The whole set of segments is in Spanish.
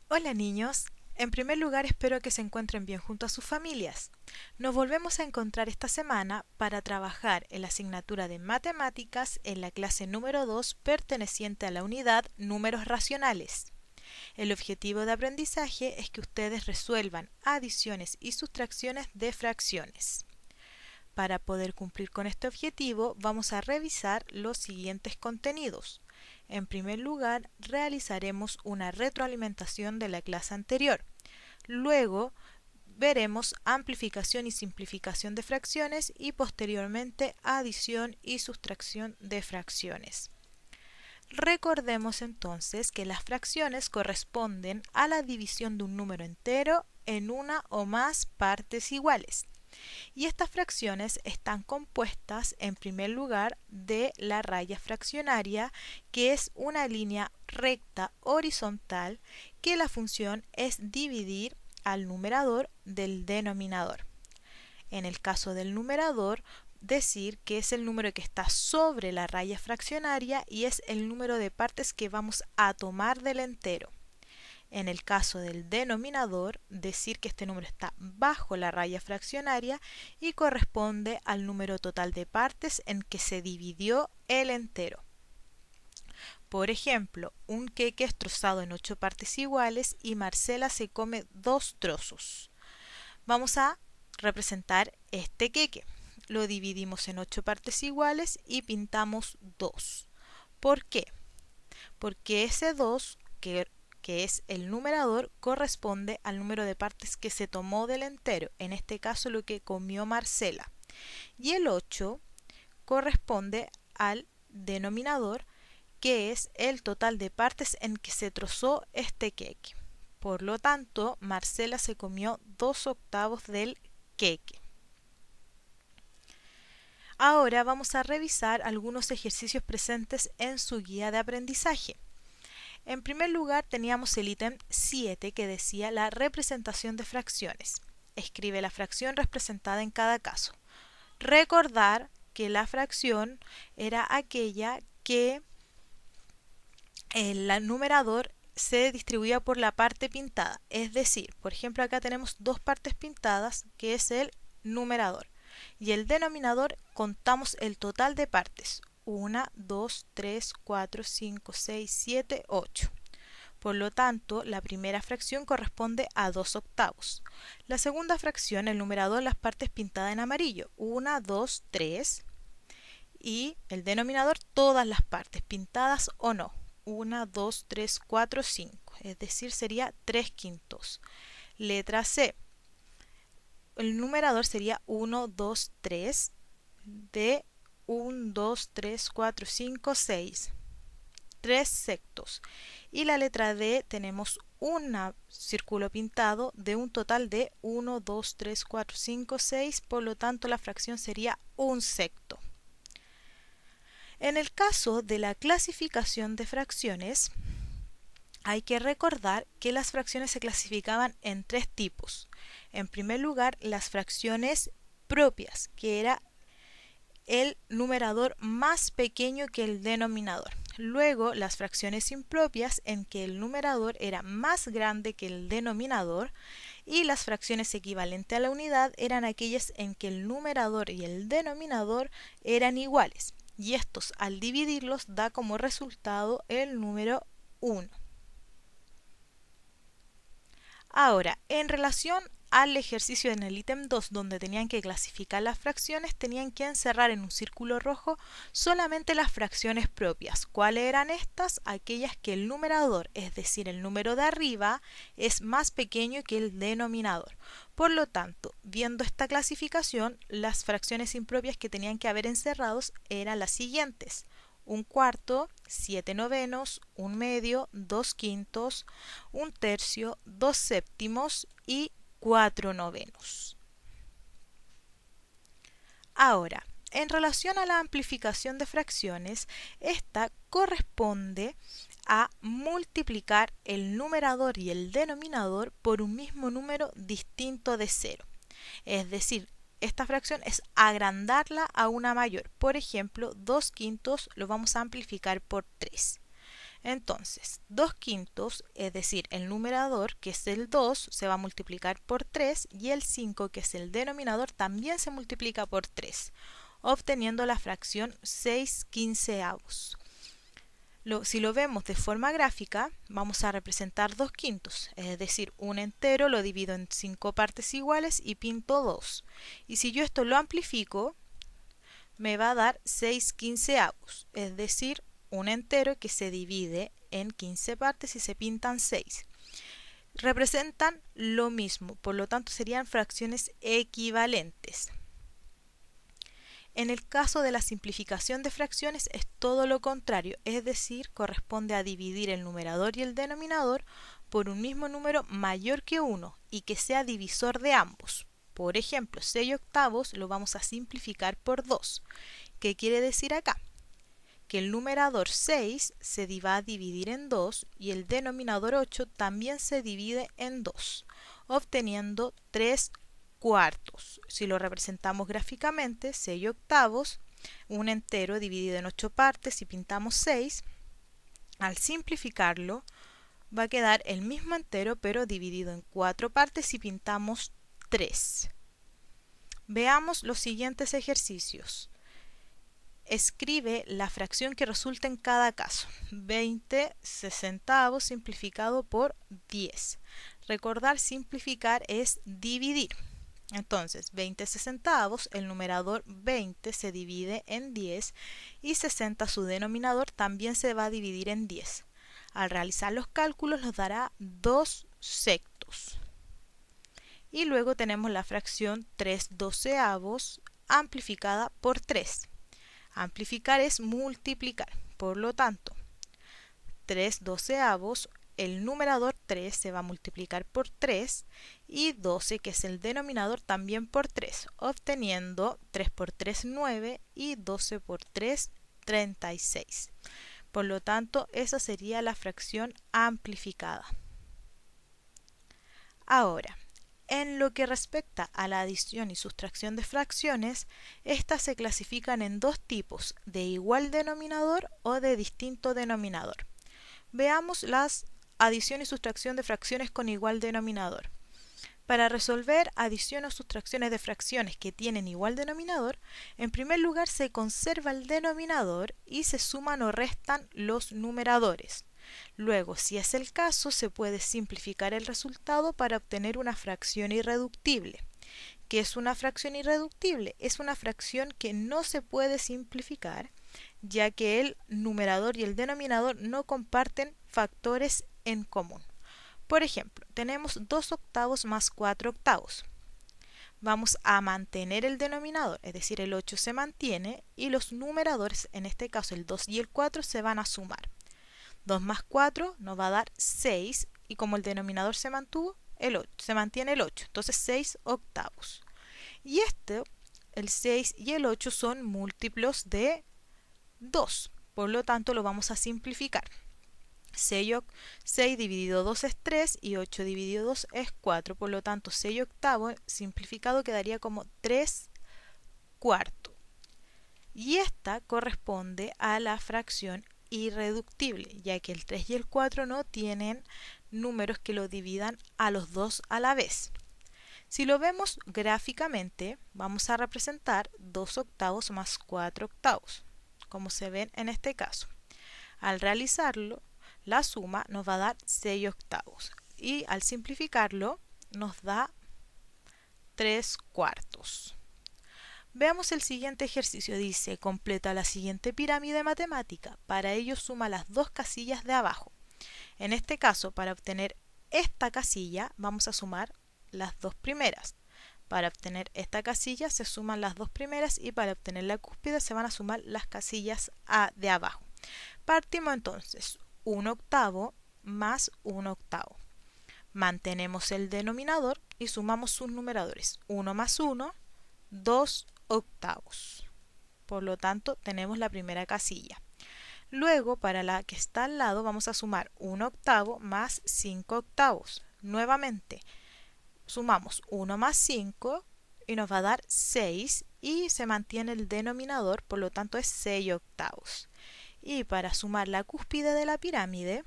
Hola niños, en primer lugar espero que se encuentren bien junto a sus familias. Nos volvemos a encontrar esta semana para trabajar en la asignatura de matemáticas en la clase número 2 perteneciente a la unidad números racionales. El objetivo de aprendizaje es que ustedes resuelvan adiciones y sustracciones de fracciones. Para poder cumplir con este objetivo, vamos a revisar los siguientes contenidos. En primer lugar, realizaremos una retroalimentación de la clase anterior. Luego, veremos amplificación y simplificación de fracciones y posteriormente adición y sustracción de fracciones. Recordemos entonces que las fracciones corresponden a la división de un número entero en una o más partes iguales. Y estas fracciones están compuestas en primer lugar de la raya fraccionaria, que es una línea recta horizontal que la función es dividir al numerador del denominador. En el caso del numerador, decir que es el número que está sobre la raya fraccionaria y es el número de partes que vamos a tomar del entero. En el caso del denominador, decir que este número está bajo la raya fraccionaria y corresponde al número total de partes en que se dividió el entero. Por ejemplo, un queque es trozado en 8 partes iguales y Marcela se come 2 trozos. Vamos a representar este queque. Lo dividimos en 8 partes iguales y pintamos 2. ¿Por qué? Porque ese 2 que es el numerador, corresponde al número de partes que se tomó del entero, en este caso lo que comió Marcela. Y el 8 corresponde al denominador, que es el total de partes en que se trozó este queque. Por lo tanto, Marcela se comió 2/8 del queque. Ahora vamos a revisar algunos ejercicios presentes en su guía de aprendizaje. En primer lugar teníamos el ítem 7 que decía la representación de fracciones. Escribe la fracción representada en cada caso. Recordar que la fracción era aquella que el numerador se distribuía por la parte pintada. Es decir, por ejemplo acá tenemos dos partes pintadas que es el numerador. Y el denominador contamos el total de partes. 1, 2, 3, 4, 5, 6, 7, 8. Por lo tanto, la primera fracción corresponde a 2/8. La segunda fracción, el numerador, las partes pintadas en amarillo. 1, 2, 3. Y el denominador, todas las partes, pintadas o no. 1, 2, 3, 4, 5. Es decir, sería 3/5. Letra C. El numerador sería 1, 2, 3 de 1, 2, 3, 4, 5, 6. 3 sectos. Y la letra D tenemos un círculo pintado de un total de 1, 2, 3, 4, 5, 6. Por lo tanto, la fracción sería un secto. En el caso de la clasificación de fracciones, hay que recordar que las fracciones se clasificaban en 3 tipos. En primer lugar, las fracciones propias, que era el numerador más pequeño que el denominador. Luego, las fracciones impropias, en que el numerador era más grande que el denominador, y las fracciones equivalentes a la unidad eran aquellas en que el numerador y el denominador eran iguales, y estos al dividirlos da como resultado el número 1. Ahora, en relación al ejercicio en el ítem 2, donde tenían que clasificar las fracciones, tenían que encerrar en un círculo rojo solamente las fracciones propias. ¿Cuáles eran estas? Aquellas que el numerador, es decir, el número de arriba, es más pequeño que el denominador. Por lo tanto, viendo esta clasificación, las fracciones impropias que tenían que haber encerrados eran las siguientes: 1/4, 7/9, 1/2, 2/5, 1/3, 2/7 y 4/9. Ahora, en relación a la amplificación de fracciones, esta corresponde a multiplicar el numerador y el denominador por un mismo número distinto de 0. Es decir, esta fracción es agrandarla a una mayor. Por ejemplo, 2/5 lo vamos a amplificar por 3. Entonces, 2 quintos, es decir, el numerador, que es el 2, se va a multiplicar por 3 y el 5, que es el denominador, también se multiplica por 3, obteniendo la fracción 6 quinceavos. Si lo vemos de forma gráfica, vamos a representar 2 quintos, es decir, un entero lo divido en 5 partes iguales y pinto 2. Y si yo esto lo amplifico, me va a dar 6 quinceavos, es decir, un entero que se divide en 15 partes y se pintan 6. Representan lo mismo, por lo tanto serían fracciones equivalentes. En el caso de la simplificación de fracciones es todo lo contrario, es decir, corresponde a dividir el numerador y el denominador por un mismo número mayor que 1 y que sea divisor de ambos. Por ejemplo, 6 octavos lo vamos a simplificar por 2. ¿Qué quiere decir acá? Que el numerador 6 se va a dividir en 2 y el denominador 8 también se divide en 2, obteniendo 3 cuartos. Si lo representamos gráficamente, 6 octavos, un entero dividido en 8 partes y pintamos 6, al simplificarlo va a quedar el mismo entero pero dividido en 4 partes y pintamos 3. Veamos los siguientes ejercicios. Escribe la fracción que resulta en cada caso. 20 sesentavos simplificado por 10. Recordar, simplificar es dividir. Entonces, 20 sesentavos, el numerador 20 se divide en 10 y 60, su denominador, también se va a dividir en 10. Al realizar los cálculos nos dará 2 sextos. Y luego tenemos la fracción 3 doceavos amplificada por 3. Amplificar es multiplicar, por lo tanto, 3 doceavos, el numerador 3 se va a multiplicar por 3 y 12, que es el denominador, también por 3, obteniendo 3 por 3, 9 y 12 por 3, 36. Por lo tanto, esa sería la fracción amplificada. Ahora, en lo que respecta a la adición y sustracción de fracciones, estas se clasifican en dos tipos, de igual denominador o de distinto denominador. Veamos las adición y sustracción de fracciones con igual denominador. Para resolver adición o sustracciones de fracciones que tienen igual denominador, en primer lugar se conserva el denominador y se suman o restan los numeradores. Luego, si es el caso, se puede simplificar el resultado para obtener una fracción irreductible. ¿Qué es una fracción irreductible? Es una fracción que no se puede simplificar, ya que el numerador y el denominador no comparten factores en común. Por ejemplo, tenemos 2 octavos más 4 octavos. Vamos a mantener el denominador, es decir, el 8 se mantiene y los numeradores, en este caso el 2 y el 4, se van a sumar. 2 más 4 nos va a dar 6 y como el denominador se mantuvo, se mantiene el 8, entonces 6 octavos. Y el 6 y el 8 son múltiplos de 2, por lo tanto lo vamos a simplificar. 6 dividido 2 es 3 y 8 dividido 2 es 4, por lo tanto 6 octavos simplificado quedaría como 3 cuartos. Y esta corresponde a la fracción irreductible, ya que el 3 y el 4 no tienen números que lo dividan a los dos a la vez. Si lo vemos gráficamente, vamos a representar 2 octavos más 4 octavos, como se ven en este caso. Al realizarlo, la suma nos va a dar 6 octavos y al simplificarlo nos da 3 cuartos. Veamos el siguiente ejercicio. Dice, completa la siguiente pirámide matemática. Para ello suma las dos casillas de abajo. En este caso, para obtener esta casilla, vamos a sumar las dos primeras. Para obtener esta casilla se suman las dos primeras y para obtener la cúspide se van a sumar las casillas de abajo. Partimos entonces 1 octavo más 1 octavo. Mantenemos el denominador y sumamos sus numeradores. 1 más 1, 2 octavos. Por lo tanto, tenemos la primera casilla. Luego, para la que está al lado, vamos a sumar 1 octavo más 5 octavos. Nuevamente, sumamos 1 más 5 y nos va a dar 6 y se mantiene el denominador, por lo tanto es 6 octavos. Y para sumar la cúspide de la pirámide,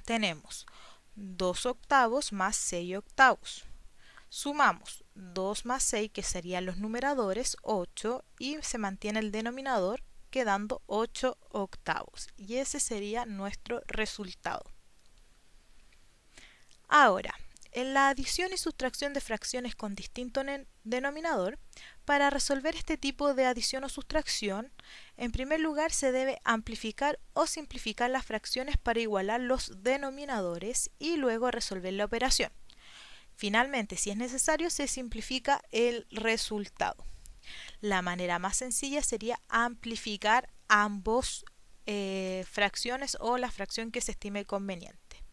tenemos 2 octavos más 6 octavos. Sumamos 2 más 6, que serían los numeradores, 8, y se mantiene el denominador, quedando 8 octavos. Y ese sería nuestro resultado. Ahora, en la adición y sustracción de fracciones con distinto denominador, para resolver este tipo de adición o sustracción, en primer lugar se debe amplificar o simplificar las fracciones para igualar los denominadores y luego resolver la operación. Finalmente, si es necesario, se simplifica el resultado. La manera más sencilla sería amplificar ambos fracciones o la fracción que se estime conveniente.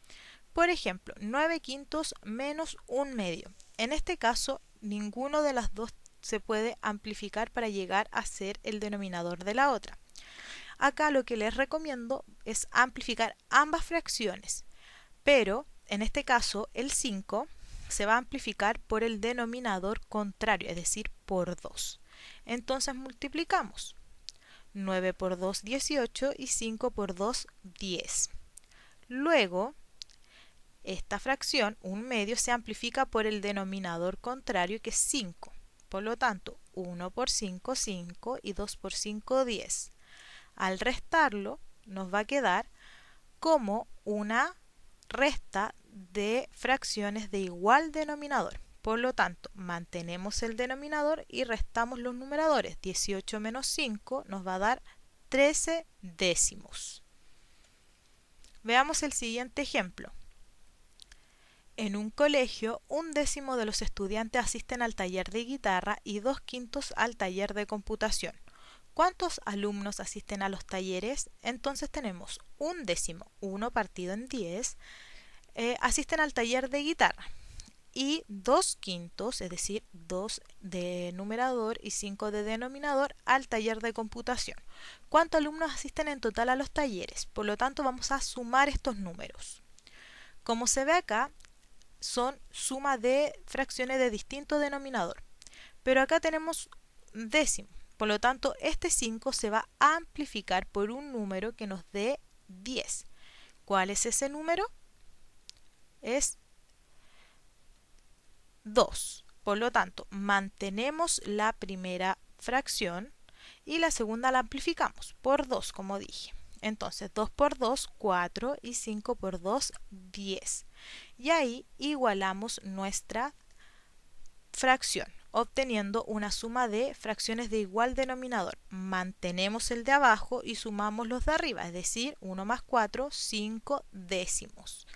Por ejemplo, 9 quintos menos 1 medio. En este caso, ninguno de las dos se puede amplificar para llegar a ser el denominador de la otra. Acá lo que les recomiendo es amplificar ambas fracciones, pero en este caso el 5 se va a amplificar por el denominador contrario, es decir, por 2. Entonces multiplicamos. 9 por 2, 18 y 5 por 2, 10. Luego, esta fracción, 1 medio, se amplifica por el denominador contrario, que es 5. Por lo tanto, 1 por 5, 5 y 2 por 5, 10. Al restarlo, nos va a quedar como una resta de fracciones de igual denominador. Por lo tanto, mantenemos el denominador y restamos los numeradores. 18 menos 5 nos va a dar 13 décimos. Veamos el siguiente ejemplo. En un colegio, 1/10 de los estudiantes asisten al taller de guitarra y 2 quintos al taller de computación. ¿Cuántos alumnos asisten a los talleres? Entonces tenemos 1/10, 1 partido en 10, asisten al taller de guitarra. Y 2 quintos, es decir, 2 de numerador y 5 de denominador, al taller de computación. ¿Cuántos alumnos asisten en total a los talleres? Por lo tanto, vamos a sumar estos números. Como se ve acá, son suma de fracciones de distinto denominador. Pero acá tenemos décimo. Por lo tanto, este 5 se va a amplificar por un número que nos dé 10. ¿Cuál es ese número? Es 2. Por lo tanto, mantenemos la primera fracción y la segunda la amplificamos por 2, como dije. Entonces, 2 por 2, 4 y 5 por 2, 10. Y ahí igualamos nuestra fracción, obteniendo una suma de fracciones de igual denominador. Mantenemos el de abajo y sumamos los de arriba, es decir, 1 más 4, 5 décimos.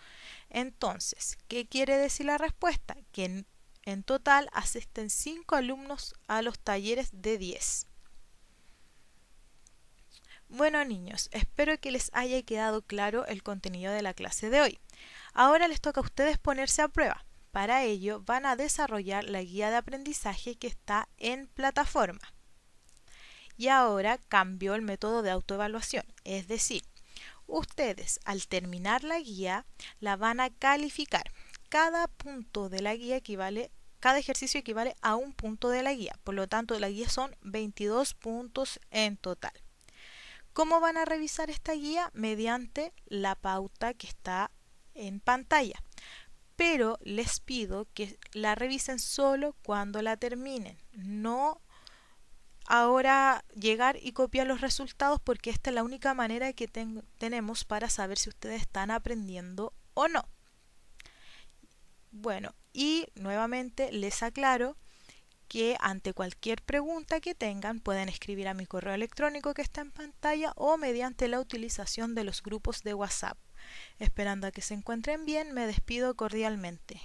Entonces, ¿qué quiere decir la respuesta? Que en total asisten 5 alumnos a los talleres de 10. Bueno, niños, espero que les haya quedado claro el contenido de la clase de hoy. Ahora les toca a ustedes ponerse a prueba. Para ello van a desarrollar la guía de aprendizaje que está en plataforma. Y ahora cambió el método de autoevaluación, es decir, ustedes al terminar la guía la van a calificar. Cada punto de la guía cada ejercicio equivale a un punto de la guía. Por lo tanto, la guía son 22 puntos en total. ¿Cómo van a revisar esta guía? Mediante la pauta que está en pantalla. Pero les pido que la revisen solo cuando la terminen. No ahora llegar y copiar los resultados, porque esta es la única manera que tenemos para saber si ustedes están aprendiendo o no. Bueno, y nuevamente les aclaro que ante cualquier pregunta que tengan pueden escribir a mi correo electrónico que está en pantalla o mediante la utilización de los grupos de WhatsApp. Esperando a que se encuentren bien, me despido cordialmente.